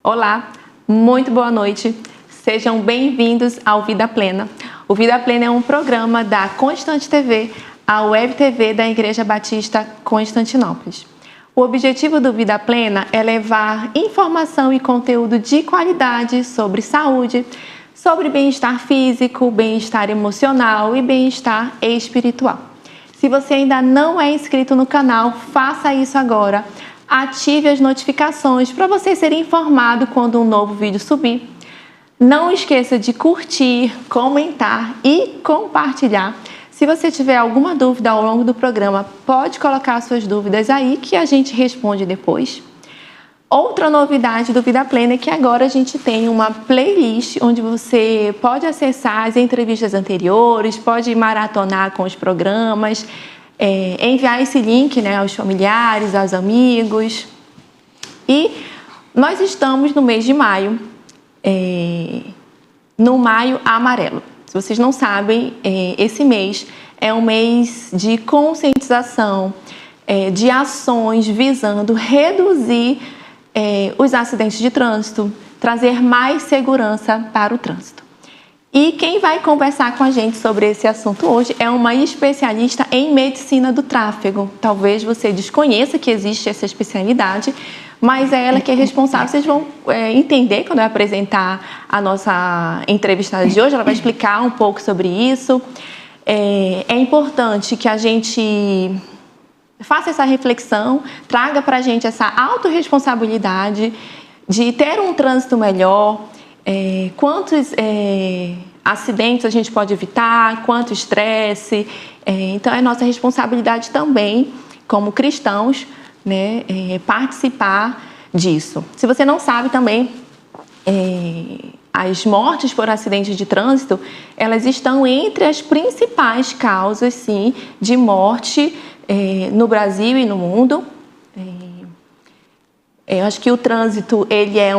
Olá, muito boa noite. Sejam bem-vindos ao Vida Plena. O Vida Plena é um programa da Constante TV, a web TV da Igreja Batista Constantinópolis. O objetivo do Vida Plena é levar informação e conteúdo de qualidade sobre saúde, sobre bem-estar físico, bem-estar emocional e bem-estar espiritual. Se você ainda não é inscrito no canal, faça isso agora. Ative as notificações para você ser informado quando um novo vídeo subir. Não esqueça de curtir, comentar e compartilhar. Se você tiver alguma dúvida ao longo do programa, pode colocar suas dúvidas aí que a gente responde depois. Outra novidade do Vida Plena é que agora a gente tem uma playlist onde você pode acessar as entrevistas anteriores, pode maratonar com os programas, enviar esse link, né, aos familiares, aos amigos. E nós estamos no mês de maio, no Maio Amarelo. Se vocês não sabem, esse mês é um mês de conscientização, de ações visando reduzir os acidentes de trânsito, trazer mais segurança para o trânsito. E quem vai conversar com a gente sobre esse assunto hoje é uma especialista em medicina do tráfego. Talvez você desconheça que existe essa especialidade, mas é ela que é responsável. Vocês vão entender quando eu apresentar a nossa entrevistada de hoje. Ela vai explicar um pouco sobre isso. É importante que a gente faça essa reflexão, traga para a gente essa autorresponsabilidade de ter um trânsito melhor. Quantos acidentes a gente pode evitar, quanto estresse. Então, é nossa responsabilidade também, como cristãos, né, participar disso. Se você não sabe também, as mortes por acidentes de trânsito, elas estão entre as principais causas, sim, de morte no Brasil e no mundo. Eu acho que o trânsito, ele é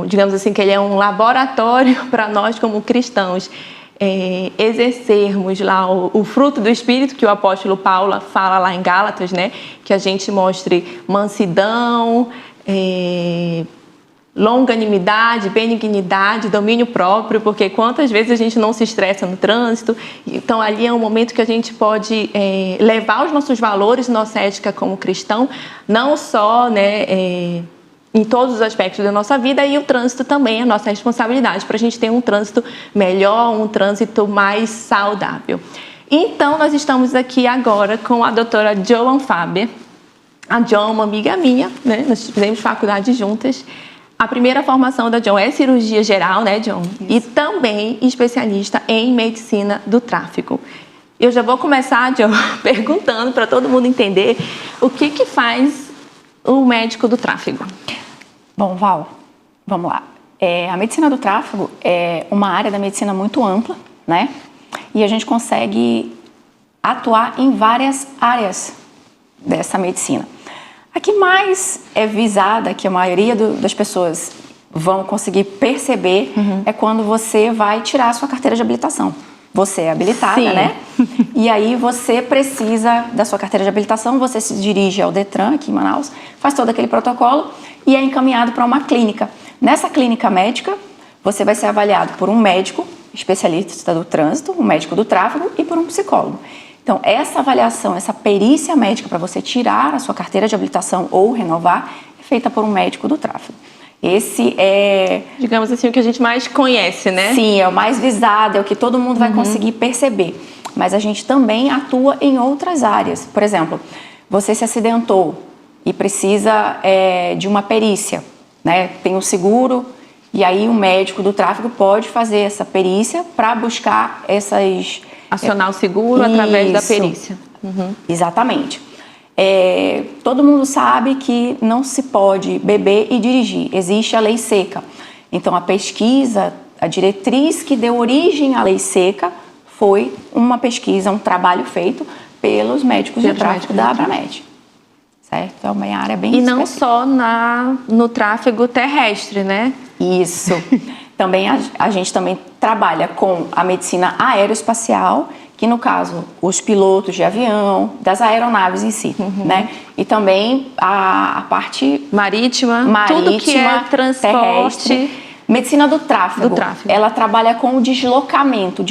digamos assim, que ele é um laboratório para nós como cristãos exercermos lá o fruto do Espírito, que o apóstolo Paulo fala lá em Gálatas, né? Que a gente mostre mansidão, longanimidade, benignidade, domínio próprio, porque quantas vezes a gente não se estressa no trânsito. Então ali é um momento que a gente pode levar os nossos valores, nossa ética como cristão, não só, né, em todos os aspectos da nossa vida, e o trânsito também é nossa responsabilidade para a gente ter um trânsito melhor, um trânsito mais saudável. Então nós estamos aqui agora com a doutora Joan Faber. A Joan é uma amiga minha, né? Nós fizemos faculdade juntas. A primeira formação da Joan é cirurgia geral, né, Joan? Isso. E também especialista em medicina do tráfego. Eu já vou começar, Joan, perguntando para todo mundo entender o que faz o médico do tráfego. Bom, Val, vamos lá. A medicina do tráfego é uma área da medicina muito ampla, né? E a gente consegue atuar em várias áreas dessa medicina. A que mais é visada, que a maioria das pessoas vão conseguir perceber, é quando você vai tirar a sua carteira de habilitação. Você é habilitada, sim, né? E aí você precisa da sua carteira de habilitação, você se dirige ao Detran, aqui em Manaus, faz todo aquele protocolo e é encaminhado para uma clínica. Nessa clínica médica, você vai ser avaliado por um médico especialista do trânsito, um médico do tráfego e por um psicólogo. Então, essa avaliação, essa perícia médica para você tirar a sua carteira de habilitação ou renovar, é feita por um médico do tráfego. Esse é, digamos assim, o que a gente mais conhece, né? Sim, é o mais visado, é o que todo mundo vai conseguir perceber. Mas a gente também atua em outras áreas. Por exemplo, você se acidentou e precisa de uma perícia, né? Tem um seguro e aí o médico do tráfego pode fazer essa perícia para buscar essas... Acionar o seguro através da perícia. Exatamente. Todo mundo sabe que não se pode beber e dirigir. Existe a lei seca. Então, a pesquisa, a diretriz que deu origem à lei seca foi uma pesquisa, um trabalho feito pelos médicos de tráfego da Abramed. Certo? É uma área bem específica. E não só no tráfego terrestre, né? Isso. Também a gente também trabalha com a medicina aeroespacial, que no caso, os pilotos de avião, das aeronaves em si, né? E também a parte marítima, tudo que é transporte. Terrestre. Medicina do tráfego. Ela trabalha com o deslocamento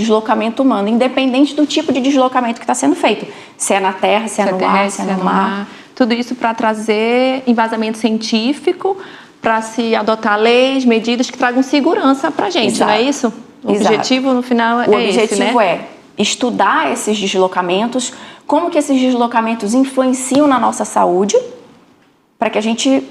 humano, independente do tipo de deslocamento que está sendo feito. Se é na terra, se é no ar, se é no mar. Tudo isso para trazer embasamento científico, para se adotar leis, medidas que tragam segurança para a gente, Exato. Não é isso? O objetivo no final é esse, né? O objetivo é estudar esses deslocamentos, como que esses deslocamentos influenciam na nossa saúde, para que a gente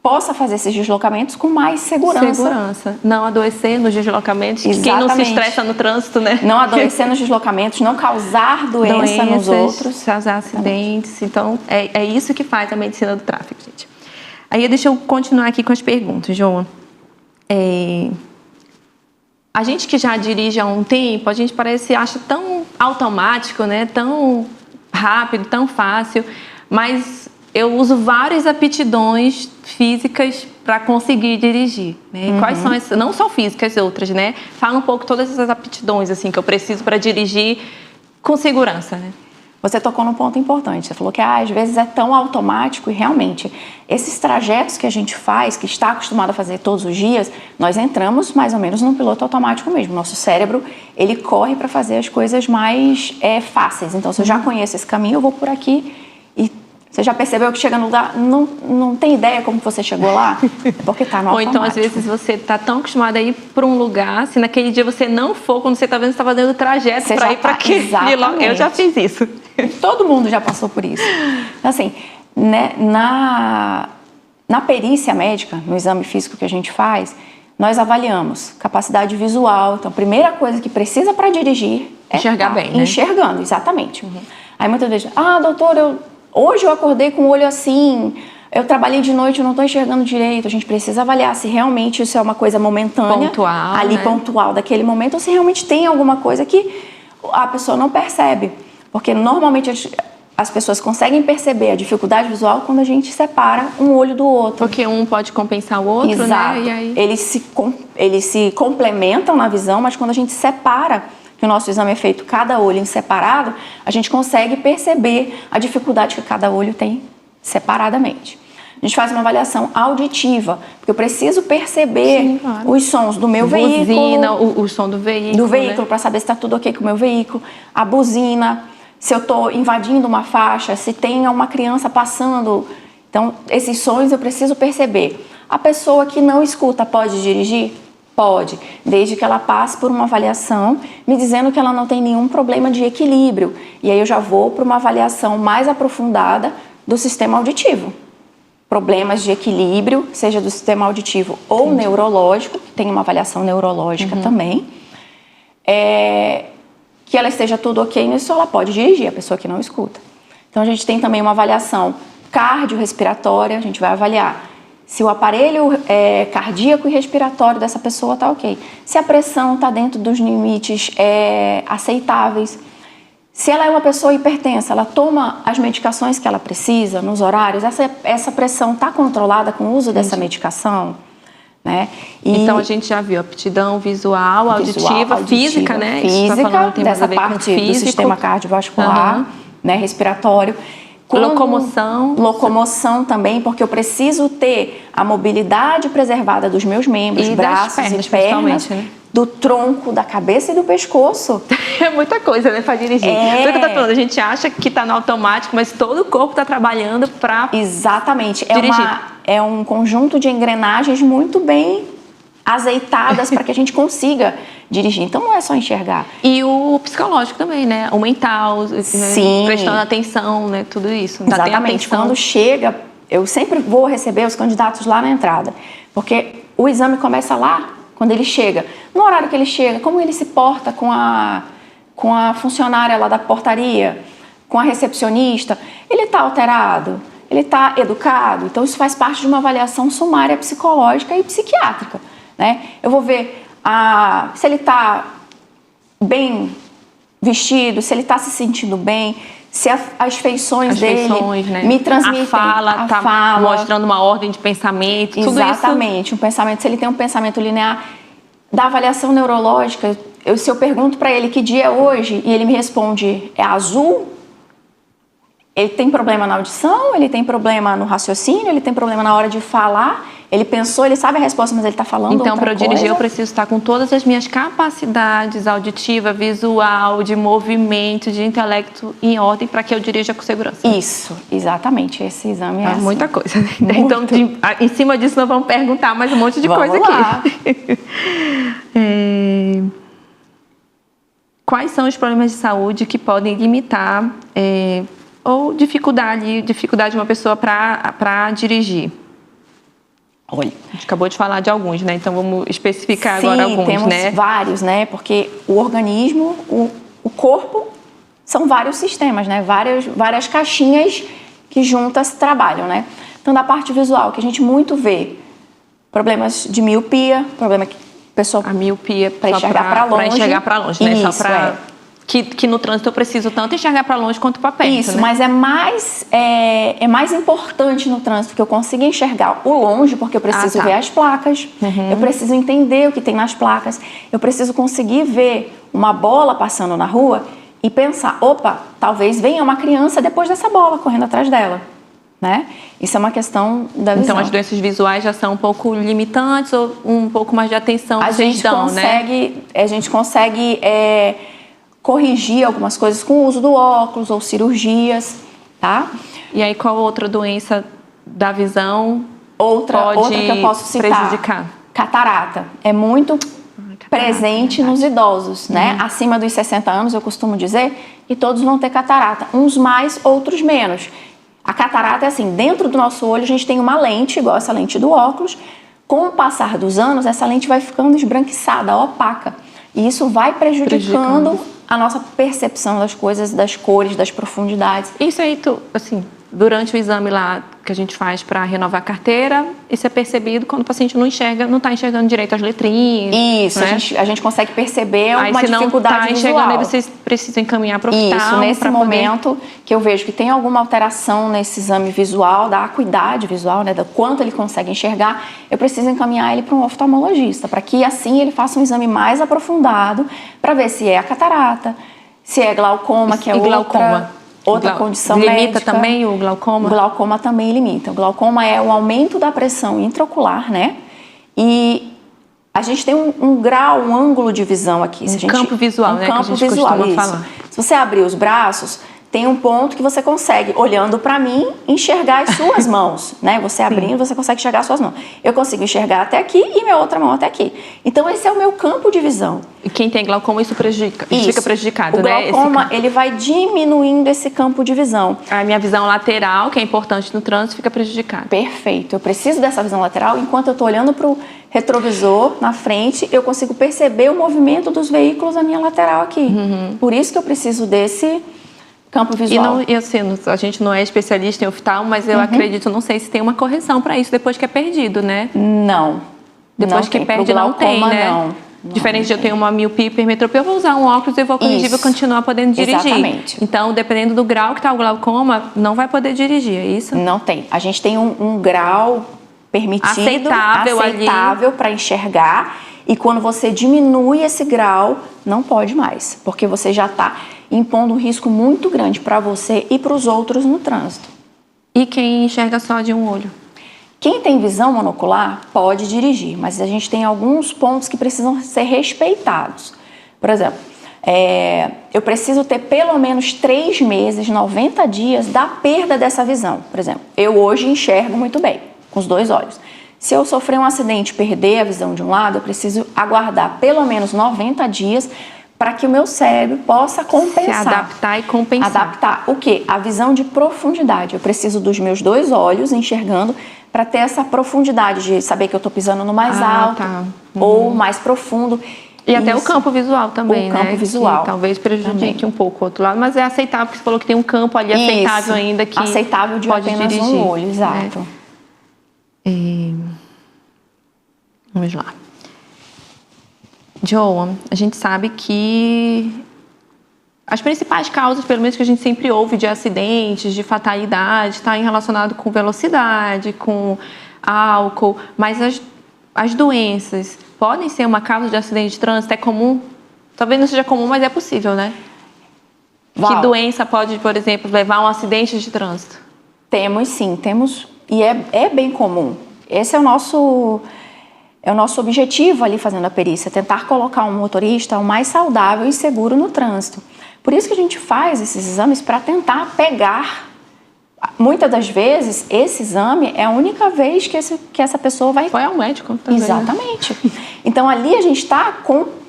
possa fazer esses deslocamentos com mais segurança. Não adoecer nos deslocamentos, quem não se estressa no trânsito, né? Não adoecer nos deslocamentos, não causar doença nos outros. Causar acidentes. Então, é isso que faz a medicina do tráfego, gente. Aí, deixa eu continuar aqui com as perguntas, João. A gente que já dirige há um tempo, a gente acha tão automático, né? Tão rápido, tão fácil, mas eu uso várias aptidões físicas para conseguir dirigir, né? Quais são essas? Não só físicas, outras, né? Fala um pouco todas essas aptidões assim que eu preciso para dirigir com segurança, né? Você tocou num ponto importante. Você falou que às vezes é tão automático e realmente esses trajetos que a gente faz, que está acostumado a fazer todos os dias, nós entramos mais ou menos num piloto automático mesmo. Nosso cérebro, ele corre para fazer as coisas mais fáceis. Então, se eu já conheço esse caminho, eu vou por aqui e você já percebeu que chega no lugar, não tem ideia como você chegou lá? É porque está no automático. Ou então, às vezes, você está tão acostumado a ir para um lugar, se naquele dia você não for, quando você está vendo, você está fazendo o trajeto para ir para aquele lugar. Eu já fiz isso. Todo mundo já passou por isso. Então, assim, né, na perícia médica, no exame físico que a gente faz, nós avaliamos capacidade visual. Então, a primeira coisa que precisa para dirigir é enxergar bem, né? Enxergando, exatamente. Aí muitas vezes, doutor, hoje eu acordei com o olho assim, eu trabalhei de noite, eu não estou enxergando direito. A gente precisa avaliar se realmente isso é uma coisa momentânea, pontual, ali, né? Pontual daquele momento, ou se realmente tem alguma coisa que a pessoa não percebe. Porque normalmente as pessoas conseguem perceber a dificuldade visual quando a gente separa um olho do outro. Porque um pode compensar o outro, Exato. Né? E aí... Eles se complementam na visão, mas quando a gente separa, que o nosso exame é feito cada olho em separado, a gente consegue perceber a dificuldade que cada olho tem separadamente. A gente faz uma avaliação auditiva, porque eu preciso perceber Sim, claro. Os sons do meu veículo. Buzina, o som do veículo. Do veículo, né? Para saber se está tudo ok com o meu veículo. A buzina, se eu estou invadindo uma faixa, se tem uma criança passando. Então, esses sons eu preciso perceber. A pessoa que não escuta pode dirigir? Pode, desde que ela passe por uma avaliação me dizendo que ela não tem nenhum problema de equilíbrio. E aí eu já vou para uma avaliação mais aprofundada do sistema auditivo. Problemas de equilíbrio, seja do sistema auditivo ou neurológico, que tem uma avaliação neurológica também. Que ela esteja tudo ok nisso, ela pode dirigir, a pessoa que não escuta. Então a gente tem também uma avaliação cardiorrespiratória, a gente vai avaliar se o aparelho cardíaco e respiratório dessa pessoa está ok, se a pressão está dentro dos limites aceitáveis, se ela é uma pessoa hipertensa, ela toma as medicações que ela precisa nos horários, essa pressão está controlada com o uso dessa medicação, né? Então a gente já viu aptidão visual, auditiva, física, né? Física, dessa parte do sistema cardiovascular, né, respiratório. Locomoção também, porque eu preciso ter a mobilidade preservada dos meus membros, braços e pernas, né? Do tronco, da cabeça e do pescoço. É muita coisa, né, para dirigir. Tudo que eu tô falando, a gente acha que está no automático, mas todo o corpo está trabalhando para Exatamente. dirigir. É um conjunto de engrenagens muito bem azeitadas para que a gente consiga dirigir. Então não é só enxergar. E o psicológico também, né? O mental, né? Sim. Prestando atenção, né? Tudo isso. Exatamente. Quando chega, eu sempre vou receber os candidatos lá na entrada, porque o exame começa lá, quando ele chega. No horário que ele chega, como ele se porta com a funcionária lá da portaria, com a recepcionista, ele está alterado, ele está educado. Então isso faz parte de uma avaliação sumária psicológica e psiquiátrica, né? Eu vou ver se ele está bem vestido, se ele está se sentindo bem, se as feições dele né? me transmitem. A fala mostrando uma ordem de pensamento. Exatamente, tudo isso. Um pensamento. Se ele tem um pensamento linear, da avaliação neurológica, se eu pergunto para ele que dia é hoje e ele me responde é azul, ele tem problema na audição, ele tem problema no raciocínio, ele tem problema na hora de falar, ele pensou, ele sabe a resposta, mas ele está falando então, outra para eu dirigir, eu preciso estar com todas as minhas capacidades auditiva, visual, de movimento, de intelecto em ordem para que eu dirija com segurança. Isso, exatamente. Esse exame é assim. Muita coisa. Então, em cima disso, nós vamos perguntar mais um monte de coisa aqui. Quais são os problemas de saúde que podem limitar ou dificuldade de uma pessoa para dirigir? Olha, a gente acabou de falar de alguns, né? Então vamos especificar agora alguns, temos né? Vários, né? Porque o organismo, o corpo, são vários sistemas, né? Várias caixinhas que juntas trabalham, né? Então, da parte visual, que a gente muito vê problemas de miopia, problema que a pessoa... A miopia para enxergar para longe. Para enxergar para longe, né? Isso, só para... Que no trânsito eu preciso tanto enxergar para longe quanto para perto, Isso, né? mas é mais importante no trânsito que eu consiga enxergar o longe, porque eu preciso ver as placas, eu preciso entender o que tem nas placas, eu preciso conseguir ver uma bola passando na rua e pensar, opa, talvez venha uma criança depois dessa bola correndo atrás dela, né? Isso é uma questão da visão. Então as doenças visuais já são um pouco limitantes ou um pouco mais de atenção a gente consegue corrigir algumas coisas com o uso do óculos ou cirurgias, tá? E aí qual outra doença da visão outra que eu posso citar? Prejudicar? Catarata. É muito presente nos idosos, né? Acima dos 60 anos, eu costumo dizer que todos vão ter catarata. Uns mais, outros menos. A catarata é assim, dentro do nosso olho a gente tem uma lente, igual essa lente do óculos. Com o passar dos anos, essa lente vai ficando esbranquiçada, opaca. E isso vai prejudicando a nossa percepção das coisas, das cores, das profundidades. Isso aí, assim, durante o exame lá que a gente faz para renovar a carteira, isso é percebido quando o paciente não está enxergando direito as letrinhas. Isso, né? a gente consegue perceber uma dificuldade visual. Aí, se não está enxergando, aí vocês precisam encaminhar para o hospital. Isso, nesse momento que eu vejo que tem alguma alteração nesse exame visual, da acuidade visual, né, do quanto ele consegue enxergar, eu preciso encaminhar ele para um oftalmologista, para que assim ele faça um exame mais aprofundado, para ver se é a catarata, se é glaucoma, que é outra condição médica. Limita também o glaucoma? O glaucoma também limita. O glaucoma é o aumento da pressão intraocular, né? E a gente tem um grau, um ângulo de visão aqui. Campo visual, né? Campo visual, isso. Falar. Se você abrir os braços, tem um ponto que você consegue, olhando para mim, enxergar as suas mãos, né? Você abrindo, você consegue enxergar as suas mãos. Eu consigo enxergar até aqui e minha outra mão até aqui. Então, esse é o meu campo de visão. E quem tem glaucoma, isso prejudica? Isso fica prejudicado, o né? O glaucoma, ele vai diminuindo esse campo de visão. A minha visão lateral, que é importante no trânsito, fica prejudicada. Perfeito. Eu preciso dessa visão lateral. Enquanto eu estou olhando para o retrovisor na frente, eu consigo perceber o movimento dos veículos na minha lateral aqui. Por isso que eu preciso desse campo visual. E assim, a gente não é especialista em oftalmo, mas eu acredito, não sei se tem uma correção para isso depois que é perdido, né? Não. Depois que perde, não tem, né? Não. Diferente de eu ter uma miopia, hipermetropia, eu vou usar um óculos e vou corrigir, vou continuar podendo dirigir. Exatamente. Então, dependendo do grau que está o glaucoma, não vai poder dirigir, é isso? Não tem. A gente tem um grau permitido, aceitável para enxergar, e quando você diminui esse grau, não pode mais, porque você já está impondo um risco muito grande para você e para os outros no trânsito. E quem enxerga só de um olho? Quem tem visão monocular pode dirigir, mas a gente tem alguns pontos que precisam ser respeitados. Por exemplo, eu preciso ter pelo menos 3 meses, 90 dias da perda dessa visão. Por exemplo, eu hoje enxergo muito bem, com os 2 olhos. Se eu sofrer um acidente e perder a visão de um lado, eu preciso aguardar pelo menos 90 dias para que o meu cérebro possa compensar. Se adaptar e compensar. Adaptar o quê? A visão de profundidade. Eu preciso dos meus 2 olhos enxergando para ter essa profundidade de saber que eu estou pisando no mais alto ou mais profundo. E até o campo visual também, né? O campo visual. Que talvez prejudique um pouco o outro lado, mas é aceitável, porque você falou que tem um campo ali aceitável ainda que aceitável de pode apenas dirigir, um olho, exato. Né? Vamos lá. Joan, a gente sabe que as principais causas, pelo menos que a gente sempre ouve de acidentes, de fatalidade, está relacionado com velocidade, com álcool, mas as doenças podem ser uma causa de acidente de trânsito? É comum Talvez não seja comum, mas é possível, né? Val, Que doença pode, por exemplo, levar a um acidente de trânsito? Temos sim, temos, e é bem comum. Esse é o nosso objetivo ali fazendo a perícia, tentar colocar um motorista o mais saudável e seguro no trânsito. Por isso que a gente faz esses exames para tentar pegar. Muitas das vezes, esse exame é a única vez que essa pessoa vai... Foi ao médico também. Exatamente. Então, ali a gente está com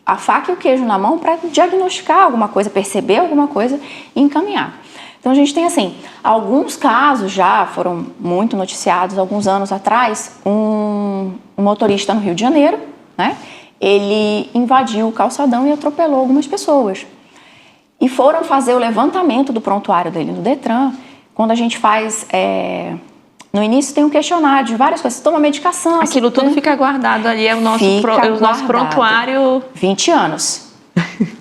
a faca e o queijo na mão para diagnosticar alguma coisa, perceber alguma coisa e encaminhar. Então, a gente tem, assim, alguns casos já foram muito noticiados, alguns anos atrás, um motorista no Rio de Janeiro, né? Ele invadiu o calçadão e atropelou algumas pessoas. E foram fazer o levantamento do prontuário dele no Detran. Quando a gente faz... No início tem um questionário de várias coisas. Você toma medicação... Aquilo tudo fica guardado ali, é o nosso prontuário... 20 anos.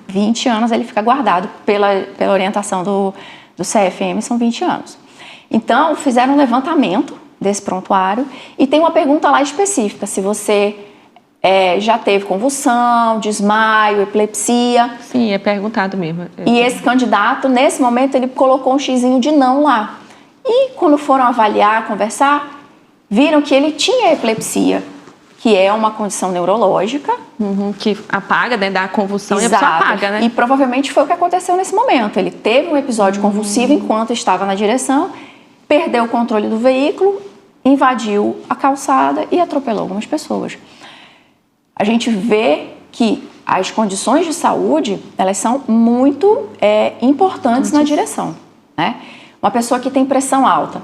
20 anos ele fica guardado pela orientação do CFM, são 20 anos. Então, fizeram um levantamento desse prontuário e tem uma pergunta lá específica, se você já teve convulsão, desmaio, epilepsia. Sim, é perguntado mesmo. E esse candidato, nesse momento, ele colocou um xizinho de não lá. E quando foram avaliar, conversar, viram que ele tinha epilepsia, que é uma condição neurológica. Que apaga, né, dá convulsão. Exato. E a pessoa apaga, né? E provavelmente foi o que aconteceu nesse momento. Ele teve um episódio convulsivo enquanto estava na direção, perdeu o controle do veículo, invadiu a calçada e atropelou algumas pessoas. A gente vê que as condições de saúde, elas são muito importantes na direção, né? Uma pessoa que tem pressão alta,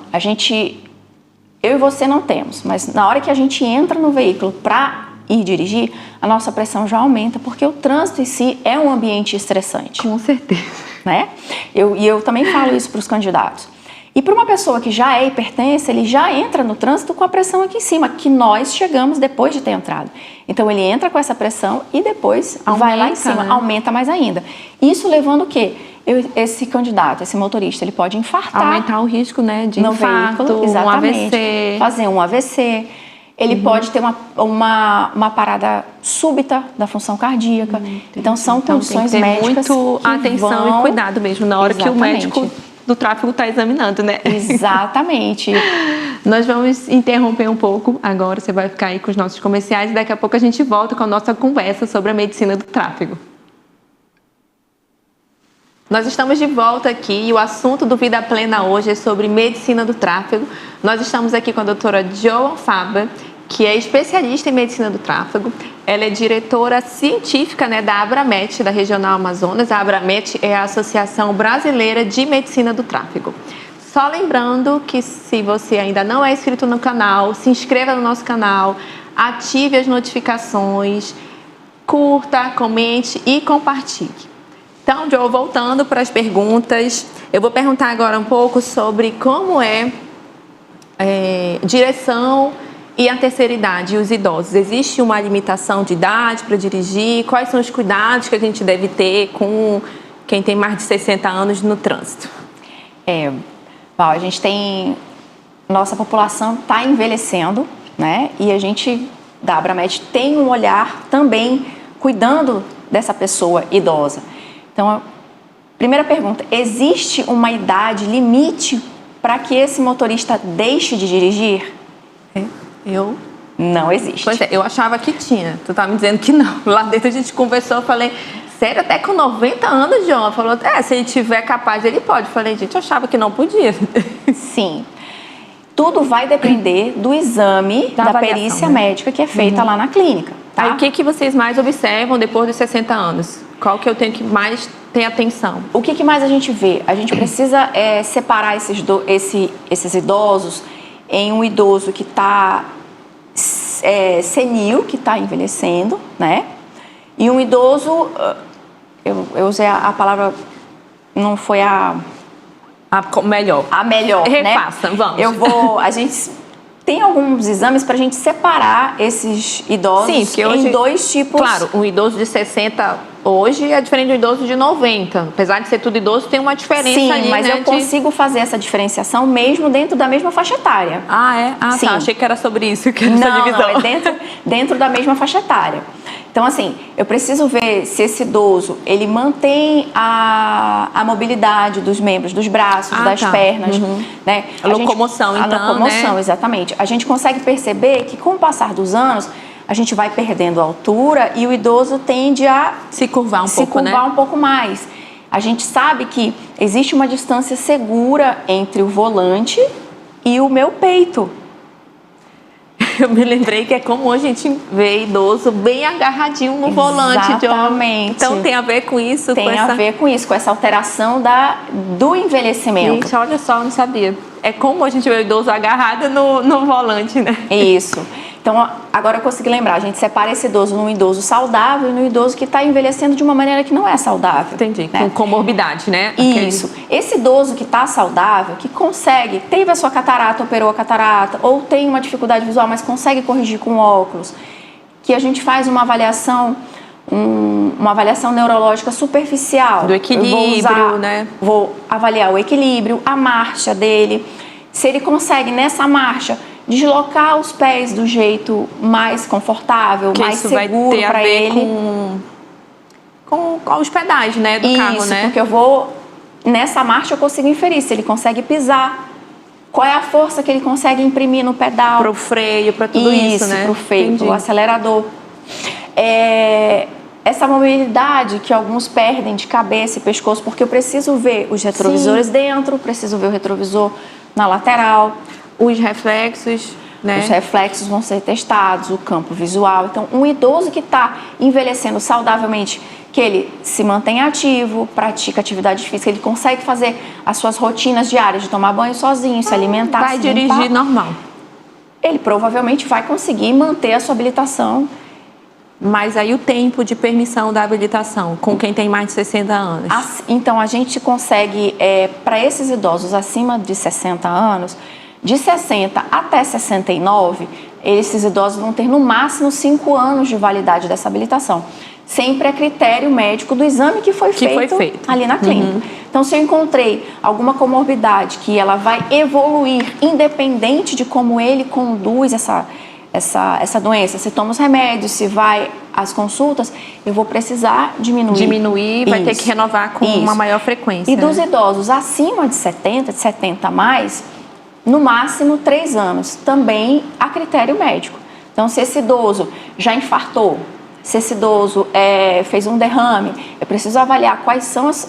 eu e você não temos, mas na hora que a gente entra no veículo para ir dirigir, a nossa pressão já aumenta, porque o trânsito em si é um ambiente estressante. Com certeza. Né? Eu também falo isso para os candidatos. E para uma pessoa que já é hipertensa, ele já entra no trânsito com a pressão aqui em cima, que nós chegamos depois de ter entrado. Então ele entra com essa pressão e depois vai lá em cima, né? Aumenta mais ainda. Isso levando o quê? Esse candidato, esse motorista, ele pode infartar. Aumentar o risco, né, de infarto, veículo, exatamente, um AVC. Fazer um AVC. Ele pode ter uma parada súbita da função cardíaca. Então, são condições tem que ter médicas muito que atenção e cuidado mesmo na hora que o médico do tráfego está examinando, né? Exatamente. Nós vamos interromper um pouco agora, você vai ficar aí com os nossos comerciais e daqui a pouco a gente volta com a nossa conversa sobre a medicina do tráfego. Nós estamos de volta aqui e o assunto do Vida Plena hoje é sobre medicina do tráfego. Nós estamos aqui com a doutora Joan Faber, que é especialista em medicina do tráfego. Ela é diretora científica, né, da Abramet, da Regional Amazonas. A Abramet é a Associação Brasileira de Medicina do Tráfego. Só lembrando que se você ainda não é inscrito no canal, se inscreva no nosso canal, ative as notificações, curta, comente e compartilhe. Então, Joe, voltando para as perguntas, eu vou perguntar agora um pouco sobre como é direção e a terceira idade e os idosos. Existe uma limitação de idade para dirigir? Quais são os cuidados que a gente deve ter com quem tem mais de 60 anos no trânsito? A gente tem... Nossa população está envelhecendo, né? E a gente, da Abramet, tem um olhar também cuidando dessa pessoa idosa. Então, a primeira pergunta, existe uma idade limite para que esse motorista deixe de dirigir? Não existe. Pois é, eu achava que tinha. Tu tá me dizendo que não. Lá dentro a gente conversou, eu falei, sério, até com 90 anos, João? Falou, se ele tiver capaz, ele pode. Eu falei, gente, eu achava que não podia. Sim. Tudo vai depender do exame da perícia médica que é feita lá na clínica. Tá? Aí, o que vocês mais observam depois dos 60 anos? Qual que eu tenho que mais ter atenção? O que mais a gente vê? A gente precisa separar esses idosos em um idoso que está senil, que está envelhecendo, né? E um idoso, eu usei a palavra, não foi a melhor. A melhor, Refaça, né? Vamos. A gente tem alguns exames para a gente separar esses idosos em dois tipos. Claro, um idoso de 60 hoje é diferente do idoso de 90. Apesar de ser tudo idoso, tem uma diferença ali, mas eu consigo fazer essa diferenciação mesmo dentro da mesma faixa etária. Ah, é? Ah, sim. Tá. Achei que era sobre isso, que era essa divisão. Não, é dentro da mesma faixa etária. Então, assim, eu preciso ver se esse idoso, ele mantém a mobilidade dos membros, dos braços, das pernas, né? A locomoção, então, a locomoção, né? Exatamente. A gente consegue perceber que, com o passar dos anos, a gente vai perdendo a altura e o idoso tende a se curvar um pouco mais. A gente sabe que existe uma distância segura entre o volante e o meu peito. Eu me lembrei que é como a gente vê idoso bem agarradinho no volante. Exatamente. Então tem a ver com isso? Tem a ver com isso, com essa alteração do envelhecimento. Gente, olha só, eu não sabia. É como a gente vê o idoso agarrado no volante, né? Isso. Então, agora eu consegui lembrar, a gente separa esse idoso num idoso saudável e num idoso que está envelhecendo de uma maneira que não é saudável. Entendi, né? com comorbidade, né? Isso. Esse idoso que está saudável, que consegue, teve a sua catarata, operou a catarata, ou tem uma dificuldade visual, mas consegue corrigir com óculos, que a gente faz uma avaliação neurológica superficial. Do equilíbrio, né? Vou avaliar o equilíbrio, a marcha dele, se ele consegue nessa marcha deslocar os pés do jeito mais confortável, que mais isso seguro para ele. Com os pedais, né, do carro, né? Porque eu vou nessa marcha eu consigo inferir se ele consegue pisar, qual é a força que ele consegue imprimir no pedal, pro freio, para tudo isso, né? Pro freio, pro acelerador. Essa mobilidade que alguns perdem de cabeça e pescoço, porque eu preciso ver os retrovisores dentro, preciso ver o retrovisor na lateral. Os reflexos, né? Os reflexos vão ser testados, o campo visual. Então, um idoso que está envelhecendo saudavelmente, que ele se mantém ativo, pratica atividade física, ele consegue fazer as suas rotinas diárias de tomar banho sozinho, se alimentar, vai dirigir normal. Ele provavelmente vai conseguir manter a sua habilitação. Mas aí o tempo de permissão da habilitação, com quem tem mais de 60 anos? Então, a gente consegue, para esses idosos acima de 60 anos, de 60 até 69, esses idosos vão ter no máximo 5 anos de validade dessa habilitação. Sempre é critério médico do exame que foi feito ali na clínica. Então, se eu encontrei alguma comorbidade que ela vai evoluir independente de como ele conduz essa doença, se toma os remédios, se vai às consultas, eu vou precisar diminuir. Vai ter que renovar com uma maior frequência. E dos idosos acima de 70 a mais, no máximo 3 anos, também a critério médico. Então, se esse idoso já infartou, se esse idoso fez um derrame, eu preciso avaliar quais são as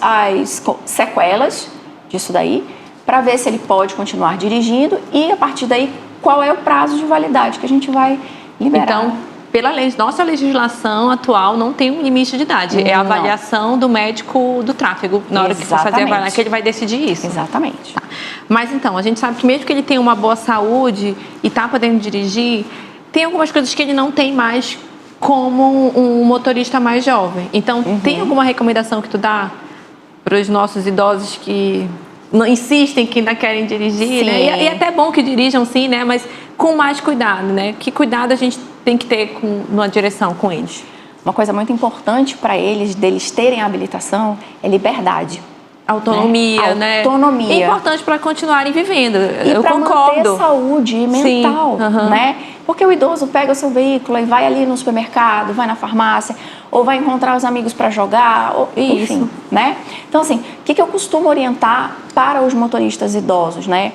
sequelas disso daí, para ver se ele pode continuar dirigindo e, a partir daí, qual é o prazo de validade que a gente vai liberar. Então, pela nossa legislação atual, não tem um limite de idade. É a avaliação do médico do tráfego, na hora que for fazer a avaliação, que ele vai decidir isso. Exatamente. Tá. Mas, então, a gente sabe que mesmo que ele tenha uma boa saúde e está podendo dirigir, tem algumas coisas que ele não tem mais como um motorista mais jovem. Então, tem alguma recomendação que tu dá para os nossos idosos que não insistem, que ainda querem dirigir, né? E é até bom que dirijam sim, né? Mas com mais cuidado, né? Que cuidado a gente tem que ter numa direção com eles? Uma coisa muito importante para eles, deles terem habilitação, é liberdade. Autonomia, né? Autonomia. É importante para continuarem vivendo. E eu concordo. Manter saúde mental, né? Porque o idoso pega o seu veículo e vai ali no supermercado, vai na farmácia, ou vai encontrar os amigos para jogar, enfim, né? Então, assim, o que eu costumo orientar para os motoristas idosos, né?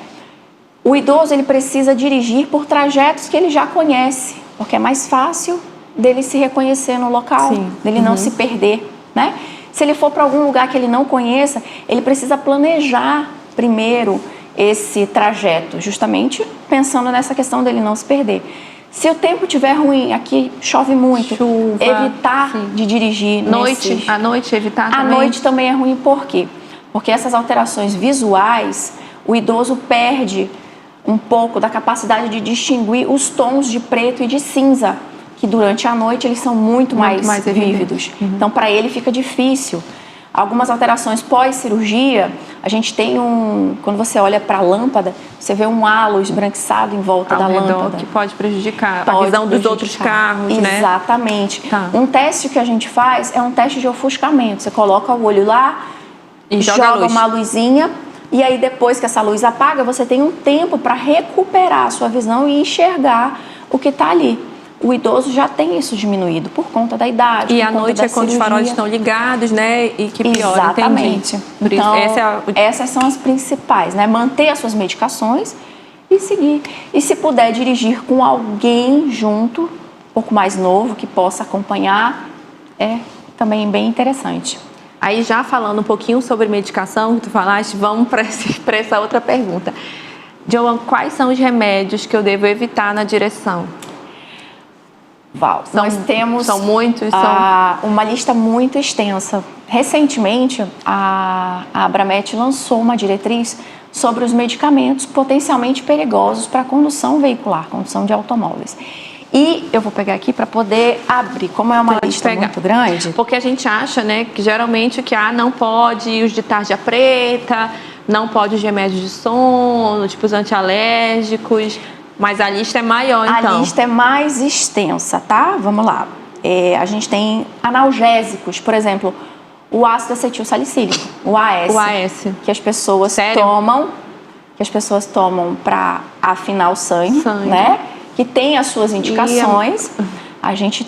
O idoso, ele precisa dirigir por trajetos que ele já conhece, porque é mais fácil dele se reconhecer no local, dele não se perder, né? Se ele for para algum lugar que ele não conheça, ele precisa planejar primeiro esse trajeto, justamente pensando nessa questão dele não se perder. Se o tempo estiver ruim, aqui chove muito, evitar de dirigir. À noite, evitar também? À noite também é ruim, por quê? Porque essas alterações visuais, o idoso perde um pouco da capacidade de distinguir os tons de preto e de cinza, que durante a noite eles são muito mais vívidos. Então, para ele fica difícil. Algumas alterações pós-cirurgia, a gente tem quando você olha para a lâmpada, você vê um halo esbranquiçado em volta da lâmpada. Que pode prejudicar a visão dos outros carros, né? Exatamente. Um teste que a gente faz é um teste de ofuscamento. Você coloca o olho lá, e joga uma luzinha, e aí depois que essa luz apaga, você tem um tempo para recuperar a sua visão e enxergar o que está ali. o idoso já tem isso diminuído por conta da idade. E por à conta noite da é quando os cirurgia. faróis estão ligados, né? E que piora, Exatamente. entendi. Por Então, isso, essas são as principais, né? Manter as suas medicações e seguir. E se puder dirigir com alguém junto, um pouco mais novo, que possa acompanhar, é também bem interessante. Aí já falando um pouquinho sobre medicação, que tu falaste, vamos para essa outra pergunta. Joan, quais são os remédios que eu devo evitar na direção? Val, nós temos são muitos, uma lista muito extensa. Recentemente, a Abramet lançou uma diretriz sobre os medicamentos potencialmente perigosos para a condução veicular, condução de automóveis. E eu vou pegar aqui para poder abrir, como é uma lista muito grande. Porque a gente acha, né, que geralmente o que não pode os de tarja preta, não pode os remédios de sono, tipo os antialérgicos, mas a lista é maior, então. A lista é mais extensa, tá? Vamos lá. A gente tem analgésicos, por exemplo, o ácido acetil salicílico, o AS. O AS. Que as pessoas tomam para afinar o sangue, né? Que tem as suas indicações. A gente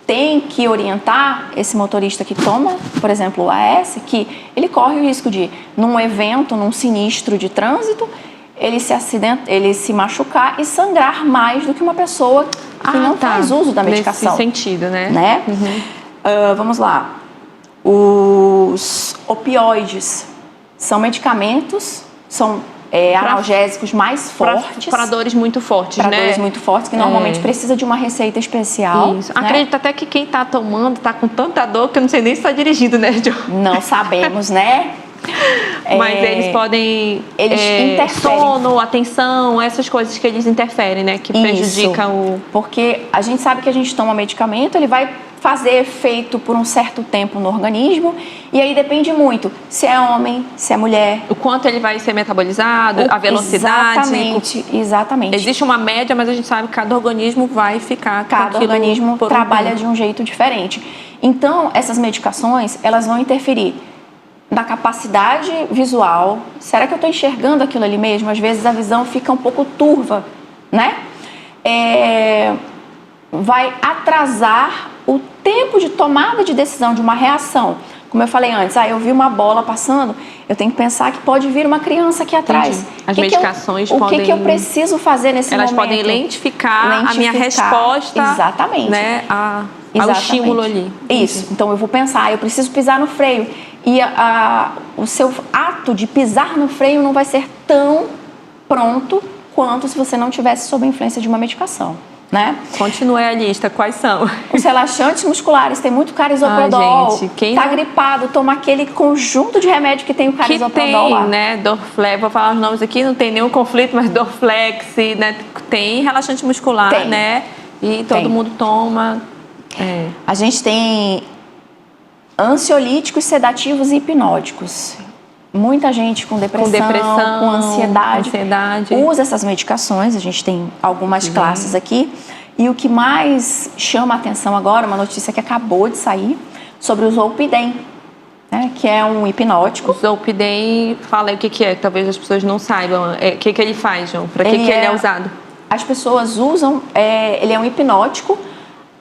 tem que orientar esse motorista que toma, por exemplo, o AS, que ele corre o risco de, num evento, num sinistro de trânsito, ele se machucar e sangrar mais do que uma pessoa que não faz uso da medicação. Nesse sentido, né? Vamos lá. Os opioides são medicamentos, são analgésicos mais fortes. Para dores muito fortes, né? Para dores muito fortes, que normalmente precisa de uma receita especial. Isso. Né? Acredito até que quem está tomando está com tanta dor que eu não sei nem se está dirigindo, né, Jo? Não sabemos, né? Mas eles podem... interferem. Sono, atenção, essas coisas que eles interferem, né? Que prejudicam o... Porque a gente sabe que a gente toma medicamento, ele vai fazer efeito por um certo tempo no organismo, e aí depende muito se é homem, se é mulher. O quanto ele vai ser metabolizado, a velocidade. Exatamente. Existe uma média, mas a gente sabe que cada organismo vai ficar com Cada organismo trabalha de um jeito diferente. Então, essas medicações, elas vão interferir na capacidade visual. Será que eu estou enxergando aquilo ali mesmo? Às vezes a visão fica um pouco turva, né? Vai atrasar o tempo de tomada de decisão, de uma reação. Como eu falei antes, eu vi uma bola passando, eu tenho que pensar que pode vir uma criança aqui atrás. Entendi. As medicações podem... O que eu preciso fazer nesse momento? Elas podem lentificar a minha resposta, exatamente, né, ao estímulo ali. Isso. Então eu vou pensar, eu preciso pisar no freio. E o seu ato de pisar no freio não vai ser tão pronto quanto se você não tivesse sob a influência de uma medicação, né? Continue a lista, quais são? Os relaxantes musculares, tem muito carisoprodol. Quem tá gripado, toma aquele conjunto de remédio que tem o carisoprodol lá. Tem, né, Dorflex, vou falar os nomes aqui, não tem nenhum conflito, mas Dorflex, né, tem relaxante muscular, né, e todo mundo toma. A gente tem ansiolíticos, sedativos e hipnóticos. Muita gente com depressão, com ansiedade usa essas medicações. A gente tem algumas classes aqui. E o que mais chama a atenção agora, uma notícia que acabou de sair, sobre o Zolpidem, né, que é um hipnótico. O Zolpidem, fala aí o que é, que talvez as pessoas não saibam. O que ele faz, João? Para que ele é usado? As pessoas usam, ele é um hipnótico,